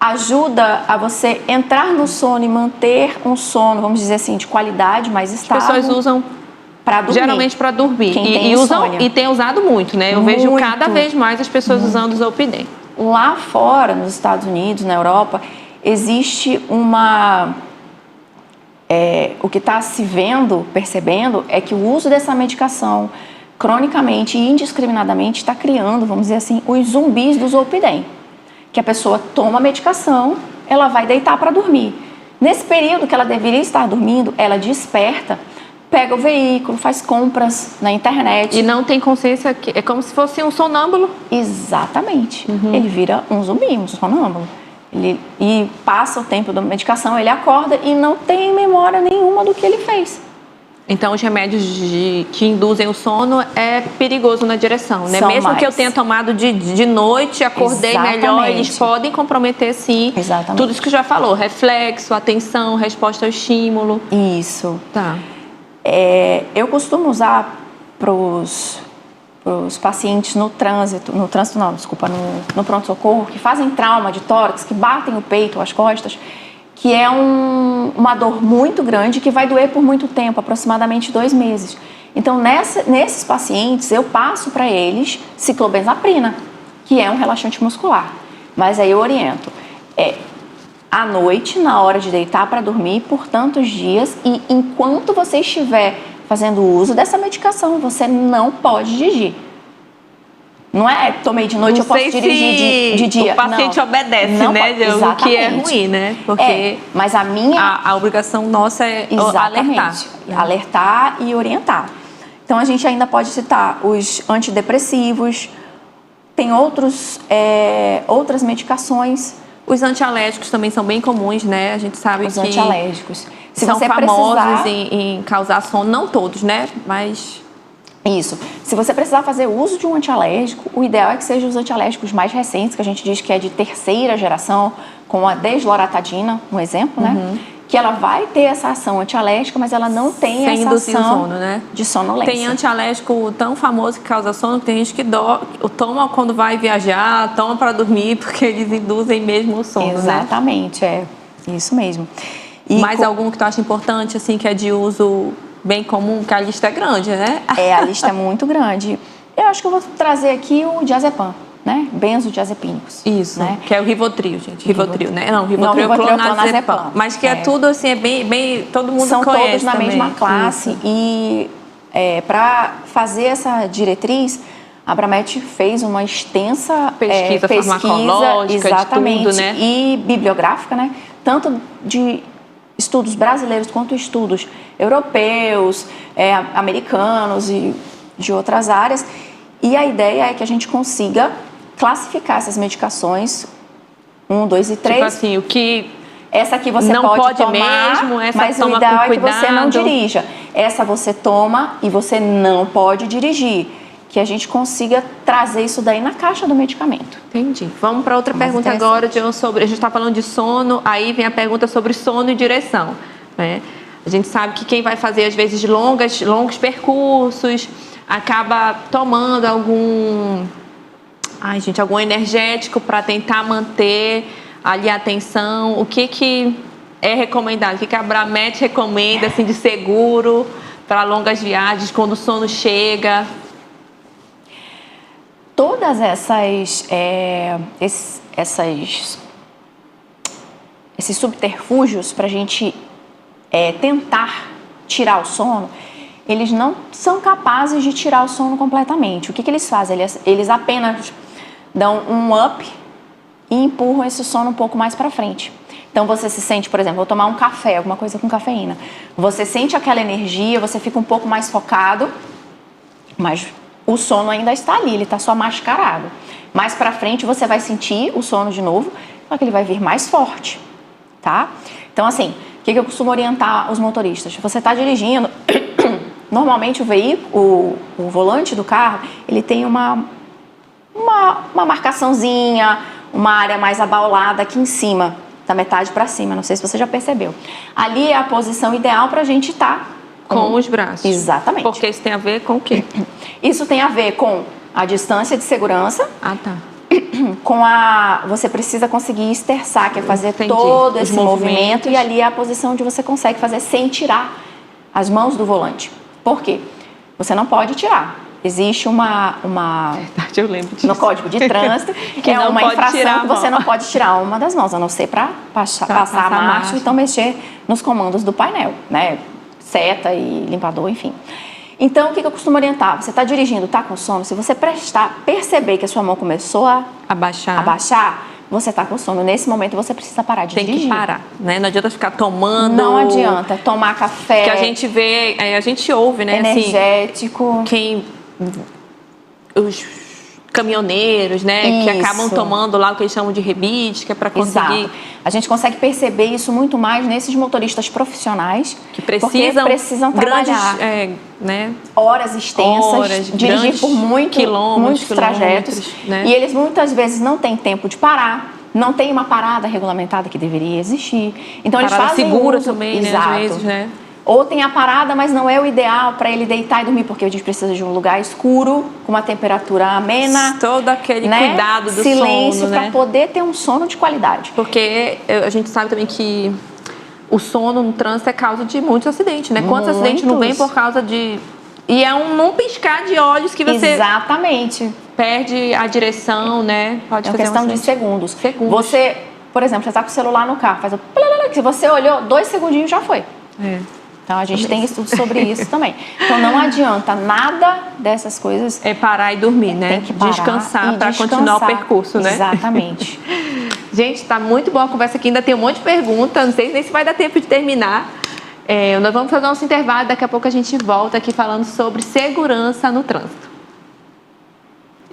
ajuda a você entrar no sono e manter um sono, vamos dizer assim, de qualidade, mais estável. As pessoas usam para dormir. Geralmente para dormir. E tem usado muito, né? Eu vejo cada vez mais as pessoas usando o Zolpidem. Lá fora, nos Estados Unidos, na Europa, existe o que está se vendo, percebendo, é que o uso dessa medicação cronicamente e indiscriminadamente está criando, vamos dizer assim, os zumbis do Zolpidem. Que a pessoa toma a medicação, ela vai deitar para dormir. Nesse período que ela deveria estar dormindo, ela desperta, pega o veículo, faz compras na internet. E não tem consciência, que é como se fosse um sonâmbulo. Exatamente. Ele vira um zumbi, um sonâmbulo. E passa o tempo da medicação, ele acorda e não tem memória nenhuma do que ele fez. Então, os remédios que induzem o sono é perigoso na direção, né? Mesmo que eu tenha tomado de noite, acordei melhor, eles podem comprometer, sim, tudo isso que já falou, reflexo, atenção, resposta ao estímulo. Isso. Tá. Eu costumo usar para os os pacientes no trânsito não, desculpa, no pronto-socorro, que fazem trauma de tórax, que batem o peito ou as costas, que é uma dor muito grande que vai doer por muito tempo, aproximadamente 2 meses. Então, nesses pacientes, eu passo para eles ciclobenzaprina, que é um relaxante muscular. Mas aí eu oriento, à noite, na hora de deitar para dormir, por tantos dias, e enquanto você estiver fazendo uso dessa medicação, você não pode dirigir. Não é tomei de noite, eu posso dirigir de dia. O paciente não, obedece, não né? O que é ruim, né? Porque mas a obrigação nossa é alertar. Né? Alertar e orientar. Então, a gente ainda pode citar os antidepressivos, tem outras medicações. Os antialérgicos também são bem comuns, né? A gente sabe os que antialérgicos. Se são você famosos precisar... em causar sono, não todos, né? Mas... Isso. Se você precisar fazer uso de um antialérgico, o ideal é que sejam os antialérgicos mais recentes, que a gente diz que é de 3ª geração, como a desloratadina, um exemplo, né? Que ela vai ter essa ação antialérgica, mas ela não tem essa ação sono, né? de sonolência. Tem antialérgico tão famoso que causa sono que tem gente que toma quando vai viajar, toma para dormir, porque eles induzem mesmo o sono, Exatamente, né? é isso mesmo. E mais algum que tu acha importante, assim, que é de uso bem comum, que a lista é grande, né? A lista é muito grande. Eu acho que eu vou trazer aqui o diazepam, né? Benzodiazepínicos. Isso, né? Que é o Rivotril, gente. Rivotril, né? Não, Rivotril é o clonazepam. Mas que é tudo, assim, é bem todo mundo são conhece todos na também. mesma classe. Isso. E para fazer essa diretriz, a Abramet fez uma extensa pesquisa farmacológica, exatamente, de tudo, né? E bibliográfica, né? Tanto de estudos brasileiros quanto estudos europeus, americanos e de outras áreas. E a ideia é que a gente consiga classificar essas medicações 1, 2 e 3. Tipo assim, o que essa aqui você não pode tomar, mesmo, essa mas toma o ideal com é que cuidado. você não dirija. Essa você toma e você não pode dirigir. Que a gente consiga trazer isso daí na caixa do medicamento. Entendi. Vamos para outra pergunta agora, John, sobre... A gente está falando de sono, aí vem a pergunta sobre sono e direção, né? A gente sabe que quem vai fazer, às vezes, longos percursos, acaba tomando algum energético para tentar manter ali a atenção. O que é recomendado? O que a Abramet recomenda, assim, de seguro para longas viagens, quando o sono chega? Todas esses subterfúgios para a gente tentar tirar o sono, eles não são capazes de tirar o sono completamente. O que eles fazem? Eles apenas dão um up e empurram esse sono um pouco mais para frente. Então você se sente, por exemplo, vou tomar um café, alguma coisa com cafeína. Você sente aquela energia, você fica um pouco mais focado, mas o sono ainda está ali, ele está só mascarado. Mais para frente você vai sentir o sono de novo, só que ele vai vir mais forte, tá? Então, assim, o que eu costumo orientar os motoristas? Você está dirigindo, normalmente o veículo, o volante do carro, ele tem uma marcaçãozinha, uma área mais abaulada aqui em cima, da metade para cima, não sei se você já percebeu. Ali é a posição ideal para a gente estar com os braços. Exatamente. Porque isso tem a ver com o quê? Isso tem a ver com a distância de segurança. Ah, tá. Com você precisa conseguir esterçar, que é fazer Entendi. todo esse movimento, e ali é a posição onde você consegue fazer sem tirar as mãos do volante. Por quê? Você não pode tirar. Existe Verdade, eu lembro disso. no Código de Trânsito, que é uma infração que você não pode tirar uma das mãos, a não ser para passar a marcha, então mexer nos comandos do painel, né? Seta e limpador, enfim. Então, o que eu costumo orientar? Você está dirigindo, está com sono, se você perceber que a sua mão começou a abaixar, você está com sono. Nesse momento, você precisa parar de dirigir. Tem que parar, né? Não adianta ficar tomando... Não adianta tomar café... Que a gente vê, a gente ouve, né? Energético... Assim, os caminhoneiros, né? Que acabam tomando lá o que eles chamam de rebite, que é para conseguir... Exato. A gente consegue perceber isso muito mais nesses motoristas profissionais que precisam trabalhar né? horas extensas, dirigir por muitos trajetos, né? E eles muitas vezes não têm tempo de parar, não tem uma parada regulamentada que deveria existir. Então parada eles fazem segura uso, também, exato. Né? Às vezes, né? Ou tem a parada, mas não é o ideal para ele deitar e dormir, porque a gente precisa de um lugar escuro, com uma temperatura amena. Todo aquele cuidado do silêncio, sono, para poder ter um sono de qualidade. Porque a gente sabe também que o sono no trânsito é causa de muitos acidentes, né? Quantos acidentes não vem por causa de... E é num piscar de olhos que você... Exatamente. Perde a direção, né? Pode é uma questão de segundos. Você, por exemplo, você está com o celular no carro, faz o... Se você olhou, 2 segundinhos já foi. Então, a gente tem estudo sobre isso também. Então, não adianta nada dessas coisas. É parar e dormir, né? Tem que parar descansar para continuar o percurso, né? Exatamente. Gente, tá muito boa a conversa aqui. Ainda tem um monte de perguntas. Não sei nem se vai dar tempo de terminar. Nós vamos fazer nosso intervalo. Daqui a pouco a gente volta aqui falando sobre segurança no trânsito.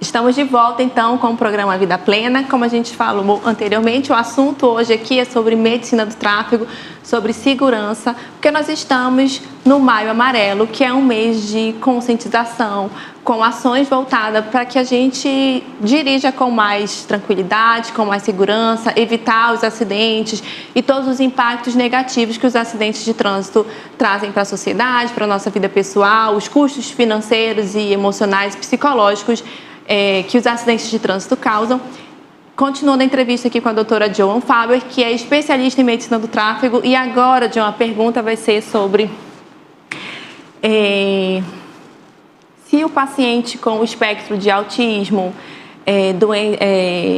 Estamos de volta, então, com o programa Vida Plena. Como a gente falou anteriormente, o assunto hoje aqui é sobre medicina do tráfego, sobre segurança, porque nós estamos no Maio Amarelo, que é um mês de conscientização, com ações voltadas para que a gente dirija com mais tranquilidade, com mais segurança, evitar os acidentes e todos os impactos negativos que os acidentes de trânsito trazem para a sociedade, para a nossa vida pessoal, os custos financeiros e emocionais, psicológicos que os acidentes de trânsito causam. Continuando a entrevista aqui com a doutora Joan Faber, que é especialista em medicina do tráfego. E agora, Joan, a pergunta vai ser sobre se o paciente com o espectro de autismo,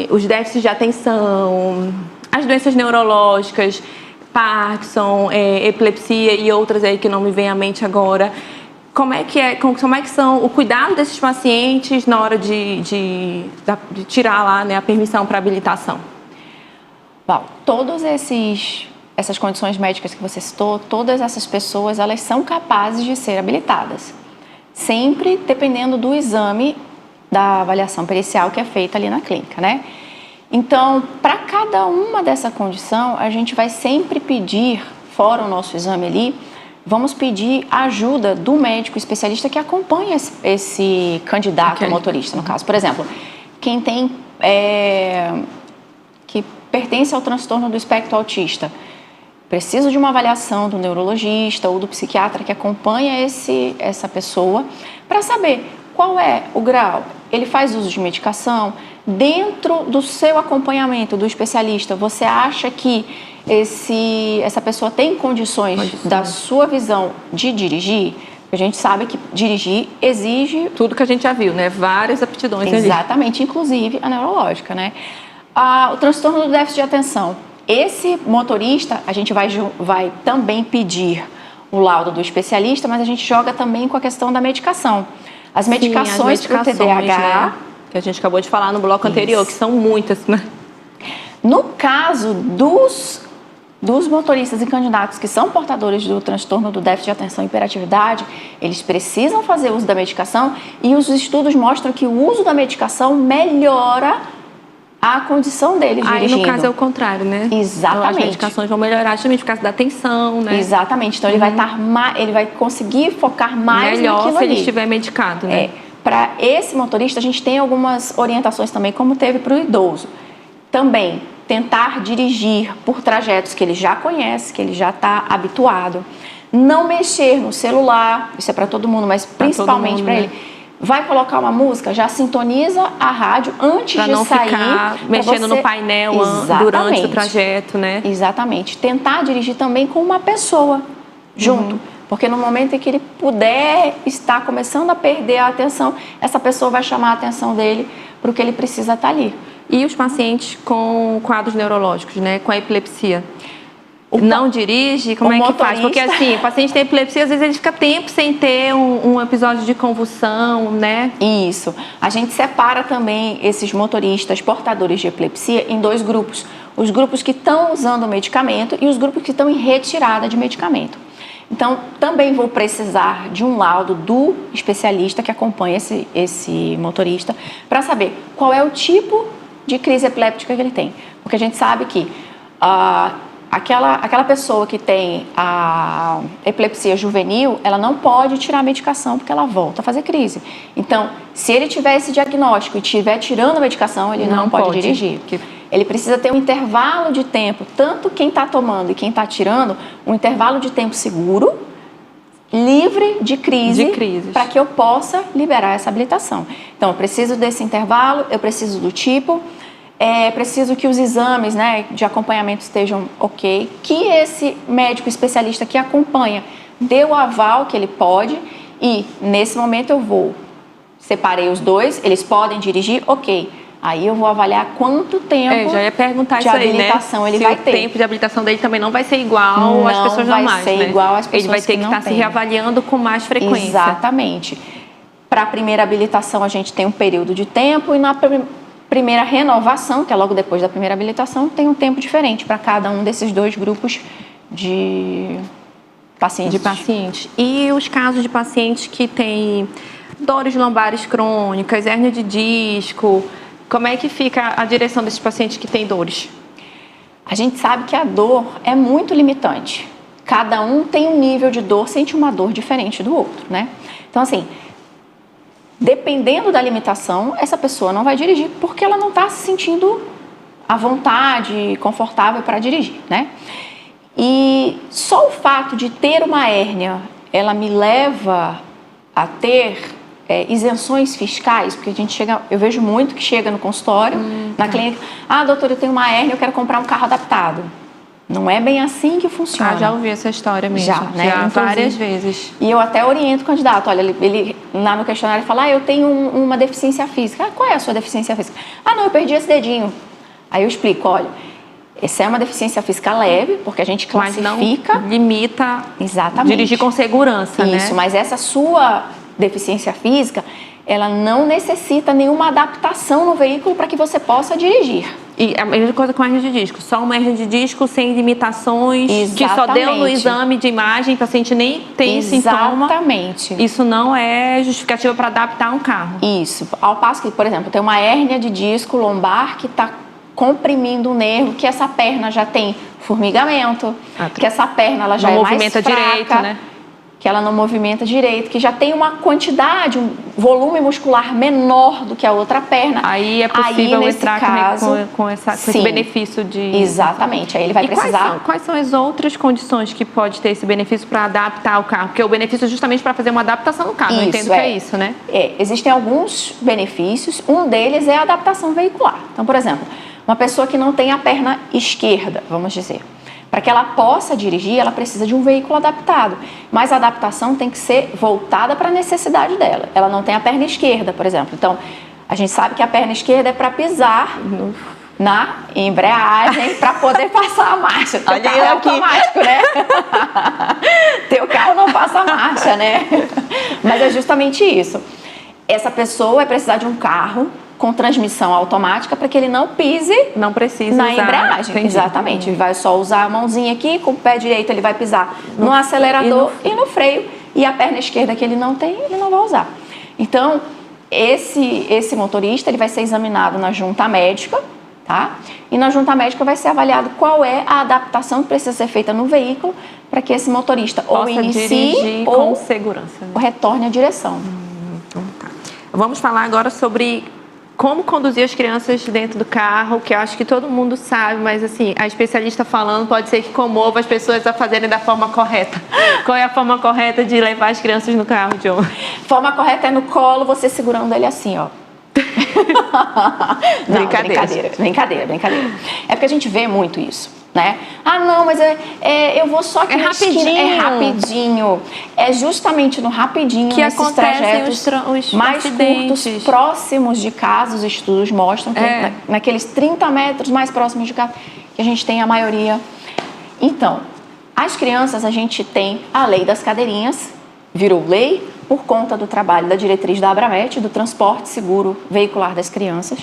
os déficits de atenção, as doenças neurológicas, Parkinson, epilepsia e outras aí que não me vem à mente agora, como é que são o cuidado desses pacientes na hora de tirar lá, né, a permissão para habilitação? Bom, essas condições médicas que você citou, todas essas pessoas, elas são capazes de ser habilitadas, sempre dependendo do exame da avaliação pericial que é feita ali na clínica, né? Então, para cada uma dessa condição, a gente vai sempre pedir, fora o nosso exame ali, vamos pedir a ajuda do médico especialista que acompanha esse candidato motorista, no caso. Por exemplo, quem tem, que pertence ao transtorno do espectro autista, precisa de uma avaliação do neurologista ou do psiquiatra que acompanha essa pessoa para saber qual é o grau. Ele faz uso de medicação? Dentro do seu acompanhamento do especialista, você acha que essa pessoa tem condições da sua visão de dirigir? A gente sabe que dirigir exige... Tudo que a gente já viu, né? Várias aptidões. Exatamente, inclusive a neurológica, né? O transtorno do déficit de atenção. Esse motorista, a gente vai também pedir o laudo do especialista, mas a gente joga também com a questão da medicação. As medicações para o TDAH... Né? Que a gente acabou de falar no bloco anterior, que são muitas, né? No caso dos motoristas e candidatos que são portadores do transtorno do déficit de atenção e hiperatividade, eles precisam fazer uso da medicação e os estudos mostram que o uso da medicação melhora a condição deles dirigindo. Aí, no caso, é o contrário, né? Exatamente. Então, as medicações vão melhorar justamente por causa da atenção, né? Exatamente. Então, ele vai conseguir focar mais melhor naquilo se ali. ele estiver medicado, né? Para esse motorista, a gente tem algumas orientações também, como teve para o idoso. Também, tentar dirigir por trajetos que ele já conhece, que ele já está habituado. Não mexer no celular, isso é para todo mundo, mas principalmente para ele. Vai colocar uma música, já sintoniza a rádio antes pra de não sair. Ficar mexendo no painel durante o trajeto, né? Exatamente. Tentar dirigir também com uma pessoa junto. Porque no momento em que ele puder estar começando a perder a atenção, essa pessoa vai chamar a atenção dele para o que ele precisa estar ali. E os pacientes com quadros neurológicos, né? Com a epilepsia? Não dirige? Como é que faz? Porque assim, o paciente tem epilepsia, às vezes ele fica tempo sem ter um episódio de convulsão, né? Isso. A gente separa também esses motoristas portadores de epilepsia em 2 grupos. Os grupos que estão usando o medicamento e os grupos que estão em retirada de medicamento. Então, também vou precisar de um laudo do especialista que acompanha esse motorista para saber qual é o tipo de crise epiléptica que ele tem. Porque a gente sabe que aquela pessoa que tem a epilepsia juvenil, ela não pode tirar a medicação porque ela volta a fazer crise. Então, se ele tiver esse diagnóstico e estiver tirando a medicação, ele não pode dirigir. Ele precisa ter um intervalo de tempo, tanto quem está tomando e quem está tirando, um intervalo de tempo seguro livre de crise crises, para que eu possa liberar essa habilitação. Então, eu preciso desse intervalo, eu preciso do tipo, preciso que os exames, né, de acompanhamento estejam ok, que esse médico especialista que acompanha dê o aval que ele pode e, nesse momento, separei os dois, eles podem dirigir, ok. Aí eu vou avaliar quanto tempo já ia perguntar de isso aí, habilitação né? ele vai ter. O tempo de habilitação dele também não vai ser igual às pessoas normais, Não vai ser igual às pessoas Ele vai ter que estar se reavaliando com mais frequência. Exatamente. Para a primeira habilitação, a gente tem um período de tempo e na primeira renovação, que é logo depois da primeira habilitação, tem um tempo diferente para cada um desses dois grupos de pacientes. E os casos de pacientes que têm dores lombares crônicas, hérnia de disco, como é que fica a direção desses pacientes que têm dores? A gente sabe que a dor é muito limitante. Cada um tem um nível de dor, sente uma dor diferente do outro, né? Então, assim, dependendo da limitação, essa pessoa não vai dirigir porque ela não está se sentindo à vontade, confortável para dirigir, né? E só o fato de ter uma hérnia, ela me leva a ter isenções fiscais, porque eu vejo muito que chega no consultório, na clínica, doutor, eu tenho uma hérnia, eu quero comprar um carro adaptado. Não é bem assim que funciona. Já ouvi essa história mesmo. Já várias vezes. E eu até oriento o candidato. Olha, ele lá no questionário fala, eu tenho uma deficiência física. Qual é a sua deficiência física? Não, eu perdi esse dedinho. Aí eu explico, olha, essa é uma deficiência física leve, porque a gente classifica... Mas não limita exatamente dirigir com segurança, né? Isso, mas essa sua deficiência física, ela não necessita nenhuma adaptação no veículo para que você possa dirigir. E a mesma coisa com a hernia de disco, só uma hernia de disco sem limitações, exatamente, que só deu no exame de imagem, o paciente nem tem sintoma. Exatamente. Isso não é justificativa para adaptar um carro. Isso. Ao passo que, por exemplo, tem uma hérnia de disco lombar que está comprimindo o nervo, que essa perna já tem formigamento, que essa perna ela já não é mais movimenta fraca, direito, né? Que ela não movimenta direito, que já tem uma quantidade, um volume muscular menor do que a outra perna. Aí é possível entrar com esse benefício de... Exatamente, aí ele vai precisar... Quais são as outras condições que pode ter esse benefício para adaptar o carro? Porque o benefício é justamente para fazer uma adaptação no carro, eu entendo que é isso, né? Existem alguns benefícios, um deles é a adaptação veicular. Então, por exemplo, uma pessoa que não tem a perna esquerda, vamos dizer... Para que ela possa dirigir, ela precisa de um veículo adaptado. Mas a adaptação tem que ser voltada para a necessidade dela. Ela não tem a perna esquerda, por exemplo. Então, a gente sabe que a perna esquerda é para pisar na embreagem para poder passar a marcha. Teu carro é automático, né? Teu carro não passa a marcha, né? Mas é justamente isso. Essa pessoa vai precisar de um carro com transmissão automática para que ele não pise na embreagem. Entendi. Exatamente. Ele vai só usar a mãozinha aqui, com o pé direito ele vai pisar no acelerador e no freio. E a perna esquerda que ele não tem, ele não vai usar. Então, esse motorista ele vai ser examinado na junta médica, tá? E na junta médica vai ser avaliado qual é a adaptação que precisa ser feita no veículo para que esse motorista ou inicie com segurança, né? Ou retorne à direção. Então tá. Vamos falar agora sobre como conduzir as crianças dentro do carro, que eu acho que todo mundo sabe, mas assim, a especialista falando pode ser que comova as pessoas a fazerem da forma correta. Qual é a forma correta de levar as crianças no carro, John? Forma correta é no colo, você segurando ele assim, ó. Não, brincadeira. É porque a gente vê muito isso, né? Não, mas eu vou só aqui na esquina. É rapidinho. É justamente no rapidinho que nesses trajetos os mais acidentes. curtos, próximos de casa. Os estudos mostram que naqueles 30 metros mais próximos de casa que a gente tem a maioria. Então, as crianças, a gente tem a lei das cadeirinhas, virou lei por conta do trabalho da diretriz da Abramet, do transporte seguro veicular das crianças.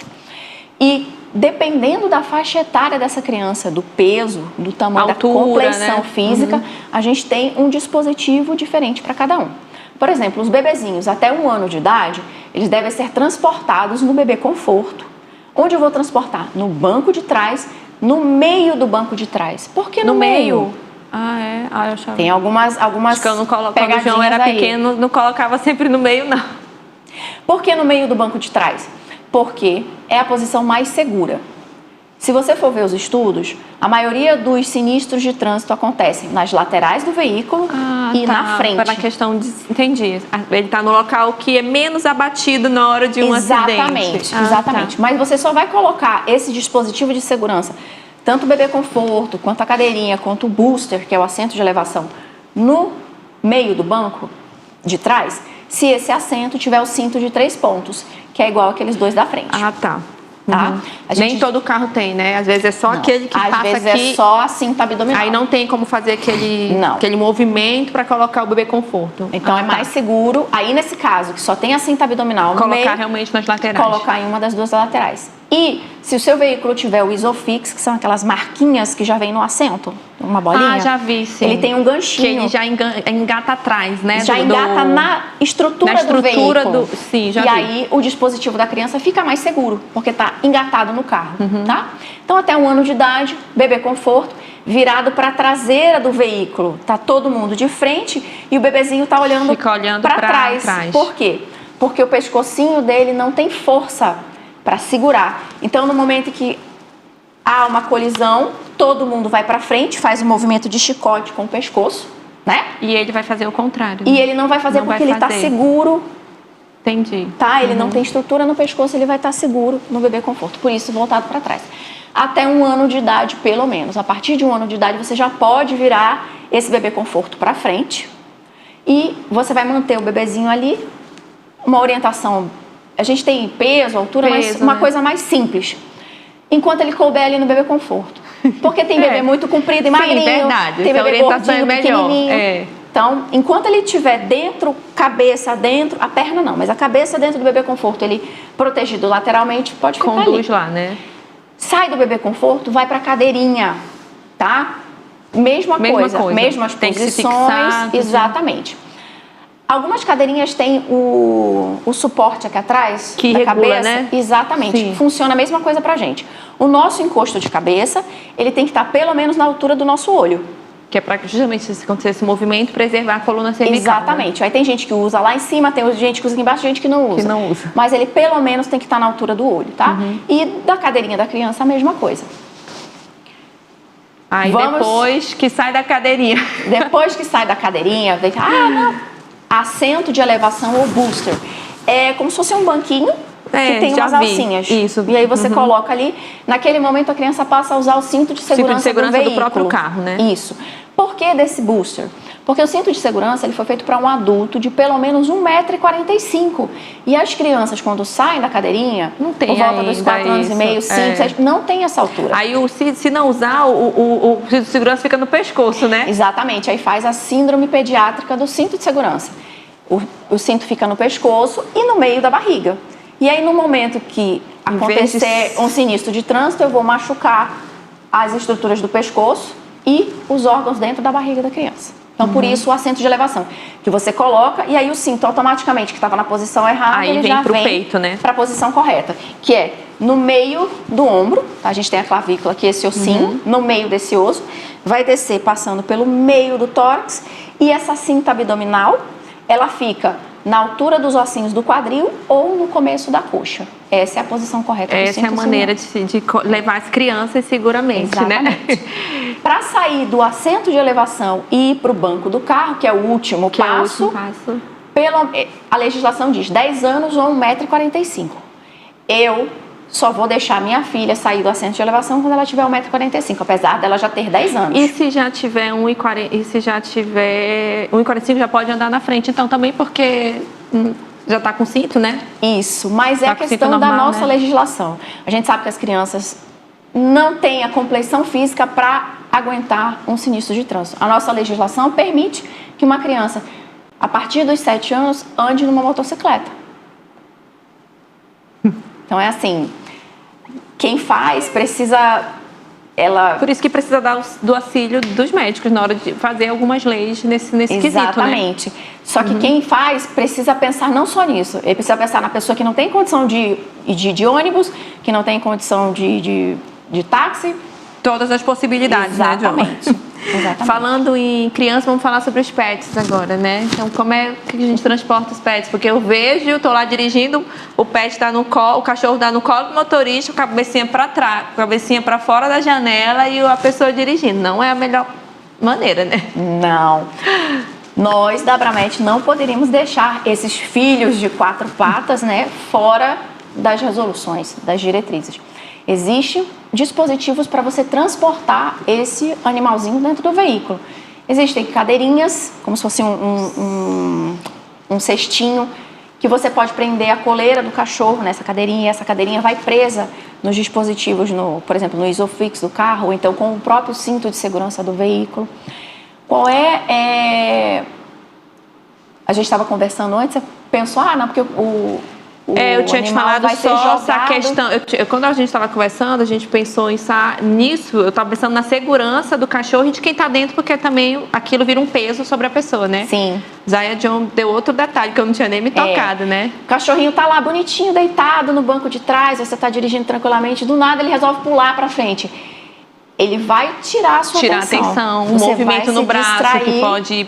E dependendo da faixa etária dessa criança, do peso, do tamanho, altura, da complexão, né, física, a gente tem um dispositivo diferente para cada um. Por exemplo, os bebezinhos até 1 ano de idade, eles devem ser transportados no bebê conforto. Onde eu vou transportar? No banco de trás, no meio do banco de trás. Por que no meio? Eu achava. Tem algumas acho que eu não coloco, quando o João era pequeno, não colocava sempre no meio, não. Por que no meio do banco de trás? Porque é a posição mais segura. Se você for ver os estudos, a maioria dos sinistros de trânsito acontecem nas laterais do veículo e na frente. Para a questão de... Entendi. Ele está no local que é menos abatido na hora de um acidente. Exatamente. Mas você só vai colocar esse dispositivo de segurança, tanto o bebê conforto, quanto a cadeirinha, quanto o booster, que é o assento de elevação, no meio do banco de trás, se esse assento tiver o cinto de 3 pontos, que é igual aqueles 2 da frente. Ah, tá. Tá? Uhum. Nem todo carro tem, né? Às vezes é só aquele que passa aqui. Às vezes é só a cinta abdominal. Aí não tem como fazer aquele movimento para colocar o bebê conforto. Então é mais seguro. Aí nesse caso, que só tem a cinta abdominal no meio, colocar realmente nas laterais. Colocar em uma das 2 laterais. E se o seu veículo tiver o Isofix, que são aquelas marquinhas que já vem no assento, uma bolinha. Ah, já vi, sim. Ele tem um ganchinho. Que ele já engata atrás, né? Já engata na estrutura do veículo. Sim, já vi. E aí o dispositivo da criança fica mais seguro, porque está engatado no carro, tá? Então até 1 ano de idade, bebê conforto, virado para a traseira do veículo. Tá todo mundo de frente e o bebezinho está olhando para trás. Por quê? Porque o pescocinho dele não tem força para segurar. Então, no momento que há uma colisão, todo mundo vai para frente, faz um movimento de chicote com o pescoço, né? E ele vai fazer o contrário. E ele não vai fazer porque ele está seguro. Entendi. Tá? Ele não tem estrutura no pescoço, ele vai estar seguro no bebê conforto. Por isso, voltado para trás. Até 1 ano de idade, pelo menos. A partir de 1 ano de idade, você já pode virar esse bebê conforto para frente. E você vai manter o bebezinho ali. Uma orientação... A gente tem peso, altura, mas uma coisa mais simples. Enquanto ele couber ali no bebê conforto. Porque tem bebê muito comprido e magrinho. Sim, verdade. Tem bebê gordinho, pequenininho. É. Então, enquanto ele estiver dentro, cabeça dentro, a perna não, mas a cabeça dentro do bebê conforto, ele protegido lateralmente, pode ficar conduz ali. Lá, né? Sai do bebê conforto, vai para a cadeirinha, tá? Mesma coisa. Mesmas tem posições. Que se fixar, exatamente. Algumas cadeirinhas têm o suporte aqui atrás que da regula, cabeça. Né? Exatamente. Sim. Funciona a mesma coisa pra gente. O nosso encosto de cabeça, ele tem que estar pelo menos na altura do nosso olho. Que é para justamente se acontecer esse movimento, preservar a coluna cervical. Exatamente. Né? Aí tem gente que usa lá em cima, tem gente que usa aqui embaixo, gente que não usa. Que não usa. Mas ele pelo menos tem que estar na altura do olho, tá? E da cadeirinha da criança, a mesma coisa. Aí depois que sai da cadeirinha. Depois que sai da cadeirinha, vem não. Assento de elevação ou booster. É como se fosse um banquinho que tem umas alcinhas. Isso. E aí você coloca ali. Naquele momento a criança passa a usar o cinto de segurança, do próprio carro, né? Isso. Por que desse booster? Porque o cinto de segurança ele foi feito para um adulto de pelo menos 1,45 m. E as crianças, quando saem da cadeirinha, não tem por volta dos 4 anos e meio, 5, 6, não tem essa altura. Aí, se não usar, o cinto de segurança fica no pescoço, né? Exatamente. Aí faz a síndrome pediátrica do cinto de segurança. O cinto fica no pescoço e no meio da barriga. E aí, no momento que acontecer um sinistro de trânsito, eu vou machucar as estruturas do pescoço e os órgãos dentro da barriga da criança. Então, por isso, o assento de elevação, que você coloca e aí o cinto automaticamente, que estava na posição errada, aí ele vem já pro vem peito, né? para a posição correta, que é no meio do ombro, tá? A gente tem a clavícula aqui, esse ossinho, no meio desse osso, vai descer passando pelo meio do tórax e essa cinta abdominal, ela fica na altura dos ossinhos do quadril ou no começo da coxa. Essa é a posição correta do cinto. Essa é a maneira de levar as crianças seguramente, exatamente, né? Para sair do assento de elevação e ir para o banco do carro, que é o último passo, a legislação diz 10 anos ou 1,45 m. Eu só vou deixar minha filha sair do assento de elevação quando ela tiver 1,45 m, apesar dela já ter 10 anos. E se já tiver 1,40 e se já tiver 1,45 já pode andar na frente, então também porque já está com cinto, né? Isso, mas é a questão normal, da nossa legislação. A gente sabe que as crianças não têm a compleição física para aguentar um sinistro de trânsito. A nossa legislação permite que uma criança, a partir dos 7 anos, ande numa motocicleta. Então é assim, quem faz precisa... Por isso que precisa do auxílio dos médicos na hora de fazer algumas leis nesse quesito, né? Exatamente. Só que quem faz precisa pensar não só nisso. Ele precisa pensar na pessoa que não tem condição de ônibus, que não tem condição de táxi. Todas as possibilidades, exatamente, né, exatamente. Falando em criança, vamos falar sobre os pets agora, né? Então, como é que a gente transporta os pets? Porque eu vejo, tô lá dirigindo, o pet está no colo, o cachorro está no colo do motorista, com a cabecinha para trás, com a cabecinha para fora da janela e a pessoa dirigindo. Não é a melhor maneira, né? Não. Nós da Abramet não poderíamos deixar esses filhos de 4 patas, né, fora das resoluções, das diretrizes. Existem dispositivos para você transportar esse animalzinho dentro do veículo. Existem cadeirinhas, como se fosse um cestinho, que você pode prender a coleira do cachorro nessa cadeirinha, e essa cadeirinha vai presa nos dispositivos, por exemplo, no Isofix do carro, ou então com o próprio cinto de segurança do veículo. Qual a gente estava conversando antes, você pensou, não, porque eu tinha te falado só essa questão. Quando a gente estava conversando, a gente pensou nisso, eu estava pensando na segurança do cachorro e de quem está dentro, porque também aquilo vira um peso sobre a pessoa, né? Sim. Zaya John deu outro detalhe que eu não tinha nem me tocado, né? O cachorrinho tá lá bonitinho, deitado no banco de trás, você está dirigindo tranquilamente, do nada ele resolve pular para frente. Ele vai tirar a sua atenção. Um movimento no braço que pode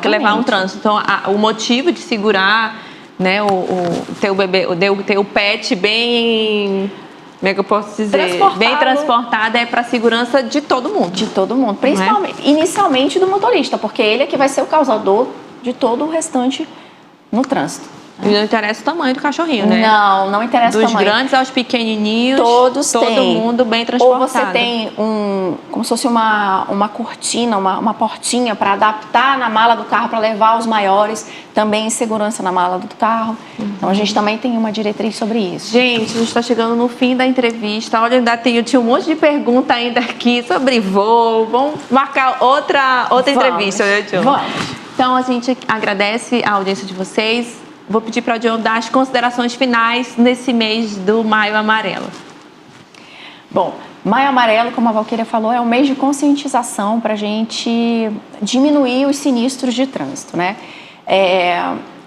levar a um trânsito. Então, o motivo de segurar, né, o teu pet bem, como é que eu posso dizer, bem transportado, é para a segurança de todo mundo. De todo mundo, principalmente, inicialmente do motorista, porque ele é que vai ser o causador de todo o restante no trânsito. E não interessa o tamanho do cachorrinho, né? Não interessa o tamanho. Dos grandes aos pequenininhos, todo mundo bem transportado. Ou você tem como se fosse uma cortina, uma portinha para adaptar na mala do carro para levar os maiores, também em segurança na mala do carro. Então a gente também tem uma diretriz sobre isso. Gente, a gente está chegando no fim da entrevista. Olha, eu tinha um monte de pergunta ainda aqui sobre voo. Vamos marcar outra entrevista, né, John? Vamos. Então a gente agradece a audiência de vocês. Vou pedir para o John dar as considerações finais nesse mês do Maio Amarelo. Bom, Maio Amarelo, como a Valquíria falou, é um mês de conscientização para a gente diminuir os sinistros de trânsito, né?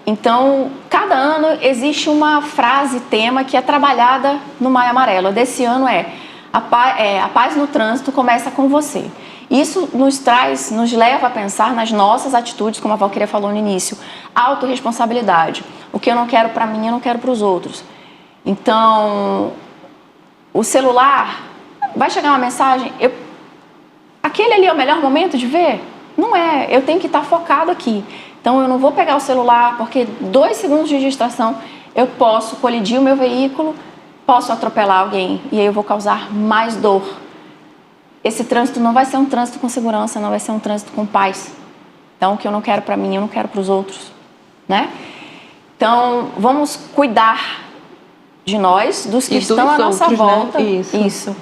Então, cada ano existe uma frase, tema que é trabalhada no Maio Amarelo. Desse ano a paz no trânsito começa com você. Isso nos leva a pensar nas nossas atitudes, como a Valquíria falou no início, autorresponsabilidade. O que eu não quero para mim, eu não quero para os outros. Então, o celular, vai chegar uma mensagem, aquele ali é o melhor momento de ver? Não é, eu tenho que estar focado aqui. Então, eu não vou pegar o celular, porque 2 segundos de distração, eu posso colidir o meu veículo, posso atropelar alguém, e aí eu vou causar mais dor. Esse trânsito não vai ser um trânsito com segurança, não vai ser um trânsito com paz. Então, o que eu não quero para mim, eu não quero para os outros, né? Então, vamos cuidar de nós, dos que estão à nossa volta. Né? Isso.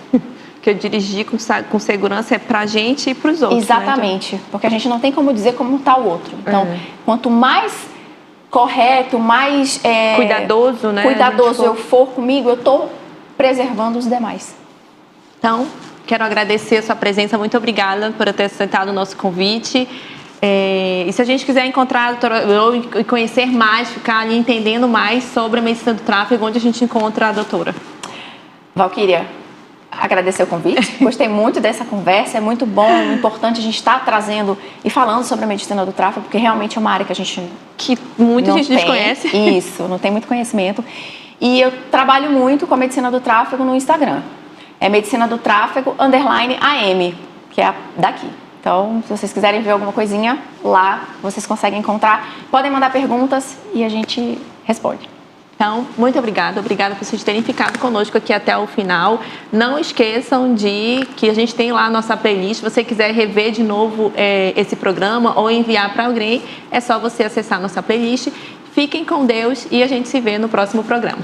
Porque dirigir com segurança é para a gente e para os outros. Exatamente, né? Porque a gente não tem como dizer como está o outro. Então, quanto mais correto, mais cuidadoso, né? Cuidadoso eu for comigo, eu estou preservando os demais. Então, quero agradecer a sua presença, muito obrigada por ter aceitado o nosso convite. E se a gente quiser encontrar a doutora ou conhecer mais, ficar ali entendendo mais sobre a medicina do tráfego, onde a gente encontra a doutora? Valquíria, agradecer o convite, gostei muito dessa conversa, é muito bom, é importante a gente estar trazendo e falando sobre a medicina do tráfego, porque realmente é uma área que muita gente desconhece. Isso, não tem muito conhecimento. E eu trabalho muito com a medicina do tráfego no Instagram. É Medicina do Tráfego _AM, que é daqui. Então, se vocês quiserem ver alguma coisinha, lá vocês conseguem encontrar. Podem mandar perguntas e a gente responde. Então, muito obrigada por vocês terem ficado conosco aqui até o final. Não esqueçam que a gente tem lá a nossa playlist. Se você quiser rever de novo esse programa ou enviar para alguém, é só você acessar a nossa playlist. Fiquem com Deus e a gente se vê no próximo programa.